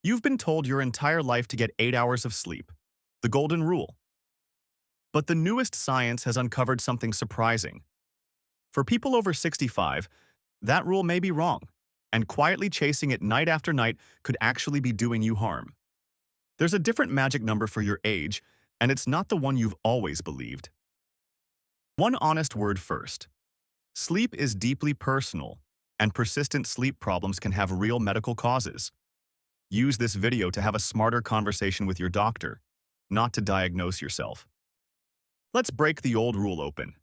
You've been told your entire life to get 8 hours of sleep, the golden rule. But the newest science has uncovered something surprising. For people over 65, that rule may be wrong, and quietly chasing it night after night could actually be doing you harm. There's a different magic number for your age, and it's not the one you've always believed. One honest word first. Sleep is deeply personal, and persistent sleep problems can have real medical causes. Use this video to have a smarter conversation with your doctor, not to diagnose yourself. Let's break the old rule open.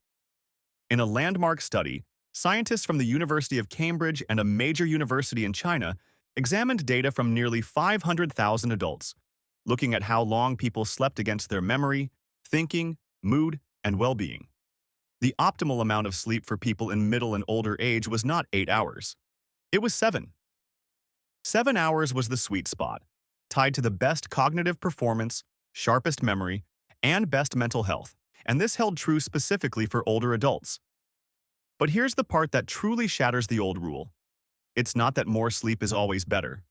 In a landmark study, scientists from the University of Cambridge and a major university in China examined data from nearly 500,000 adults, looking at how long people slept against their memory, thinking, mood, and well-being. The optimal amount of sleep for people in middle and older age was not 8 hours. It was 7. 7 hours was the sweet spot, tied to the best cognitive performance, sharpest memory, and best mental health, and this held true specifically for older adults. But here's the part that truly shatters the old rule. It's not that more sleep is always better.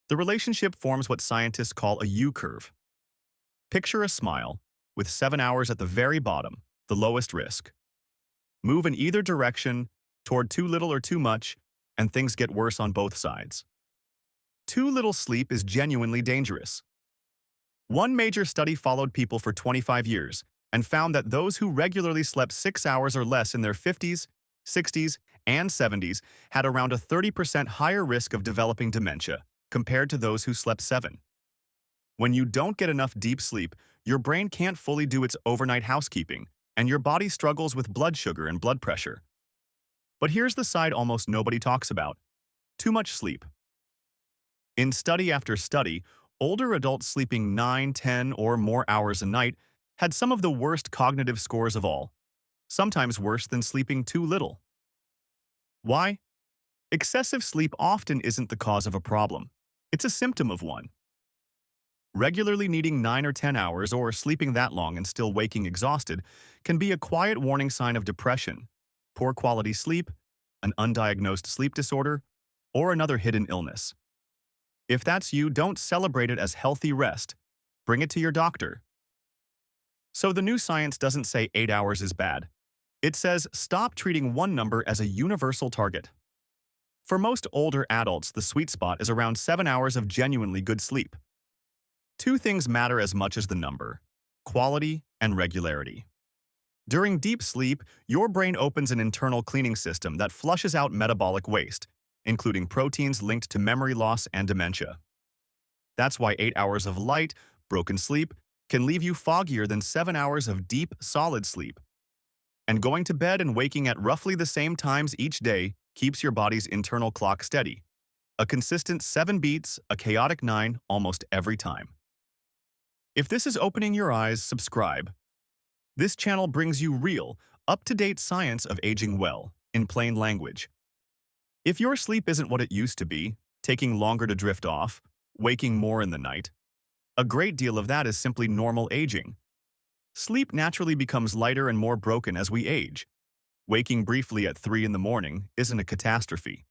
The relationship forms what scientists call a U-curve. Picture a smile, with 7 hours at the very bottom, the lowest risk. Move in either direction, toward too little or too much, and things get worse on both sides. Too little sleep is genuinely dangerous. One major study followed people for 25 years and found that those who regularly slept 6 hours or less in their 50s, 60s, and 70s had around a 30% higher risk of developing dementia compared to those who slept 7. When you don't get enough deep sleep, your brain can't fully do its overnight housekeeping, and your body struggles with blood sugar and blood pressure. But here's the side almost nobody talks about: too much sleep. In study after study, older adults sleeping 9, 10, or more hours a night had some of the worst cognitive scores of all, sometimes worse than sleeping too little. Why? Excessive sleep often isn't the cause of a problem. It's a symptom of one. Regularly needing 9 or 10 hours or sleeping that long and still waking exhausted can be a quiet warning sign of depression, poor quality sleep, an undiagnosed sleep disorder, or another hidden illness. If that's you, don't celebrate it as healthy rest. Bring it to your doctor. So the new science doesn't say 8 hours is bad. It says stop treating one number as a universal target. For most older adults, the sweet spot is around 7 hours of genuinely good sleep. Two things matter as much as the number: quality and regularity. During deep sleep, your brain opens an internal cleaning system that flushes out metabolic waste, including proteins linked to memory loss and dementia. That's why 8 hours of light, broken sleep can leave you foggier than 7 hours of deep, solid sleep. And going to bed and waking at roughly the same times each day keeps your body's internal clock steady. A consistent 7 beats, a chaotic 9 almost every time. If this is opening your eyes, subscribe. This channel brings you real, up-to-date science of aging well, in plain language. If your sleep isn't what it used to be, taking longer to drift off, waking more in the night, a great deal of that is simply normal aging. Sleep naturally becomes lighter and more broken as we age. Waking briefly at 3 in the morning isn't a catastrophe.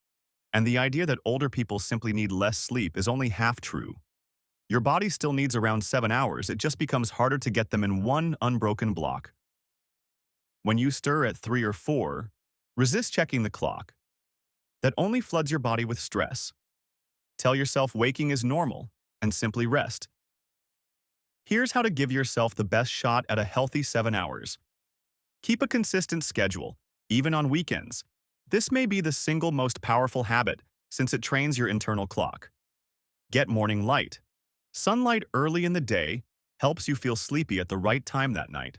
And the idea that older people simply need less sleep is only half true. Your body still needs around 7 hours, it just becomes harder to get them in one unbroken block. When you stir at 3 or 4, resist checking the clock. That only floods your body with stress. Tell yourself waking is normal, and simply rest. Here's how to give yourself the best shot at a healthy 7 hours. Keep a consistent schedule, even on weekends. This may be the single most powerful habit, since it trains your internal clock. Get morning light. Sunlight early in the day helps you feel sleepy at the right time that night.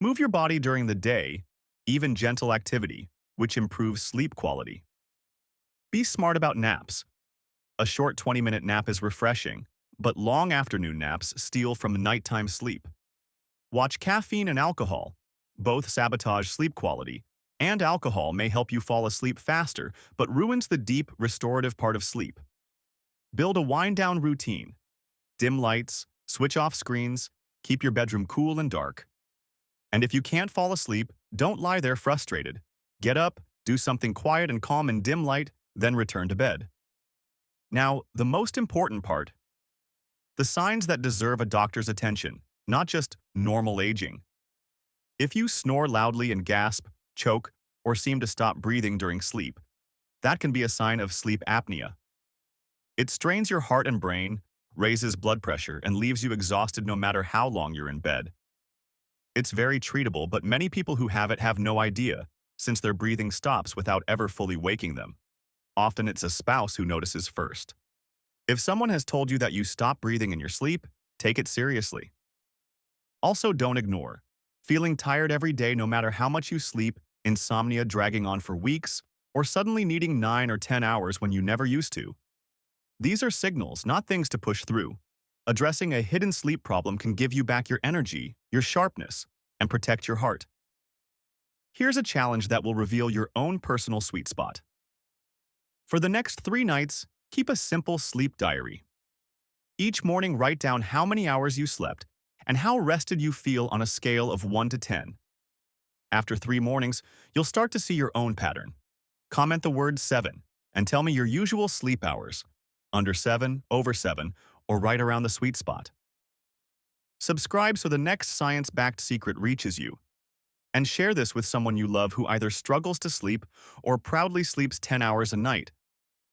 Move your body during the day, even gentle activity, which improves sleep quality. Be smart about naps. A short 20-minute nap is refreshing, but long afternoon naps steal from nighttime sleep. Watch caffeine and alcohol. Both sabotage sleep quality, and alcohol may help you fall asleep faster, but ruins the deep, restorative part of sleep. Build a wind-down routine. Dim lights, switch off screens, keep your bedroom cool and dark. And if you can't fall asleep, don't lie there frustrated. Get up, do something quiet and calm in dim light, then return to bed. Now, the most important part, the signs that deserve a doctor's attention, not just normal aging. If you snore loudly and gasp, choke, or seem to stop breathing during sleep, that can be a sign of sleep apnea. It strains your heart and brain, raises blood pressure, and leaves you exhausted no matter how long you're in bed. It's very treatable, but many people who have it have no idea, since their breathing stops without ever fully waking them. Often it's a spouse who notices first. If someone has told you that you stop breathing in your sleep, take it seriously. Also, don't ignore feeling tired every day no matter how much you sleep, insomnia dragging on for weeks, or suddenly needing 9 or 10 hours when you never used to. These are signals, not things to push through. Addressing a hidden sleep problem can give you back your energy, your sharpness, and protect your heart. Here's a challenge that will reveal your own personal sweet spot. For the next 3 nights, keep a simple sleep diary. Each morning, write down how many hours you slept and how rested you feel on a scale of 1 to 10. After 3 mornings, you'll start to see your own pattern. Comment the word 7 and tell me your usual sleep hours, under 7, over 7, or right around the sweet spot. Subscribe so the next science-backed secret reaches you. And share this with someone you love who either struggles to sleep or proudly sleeps 10 hours a night.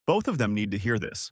Both of them need to hear this.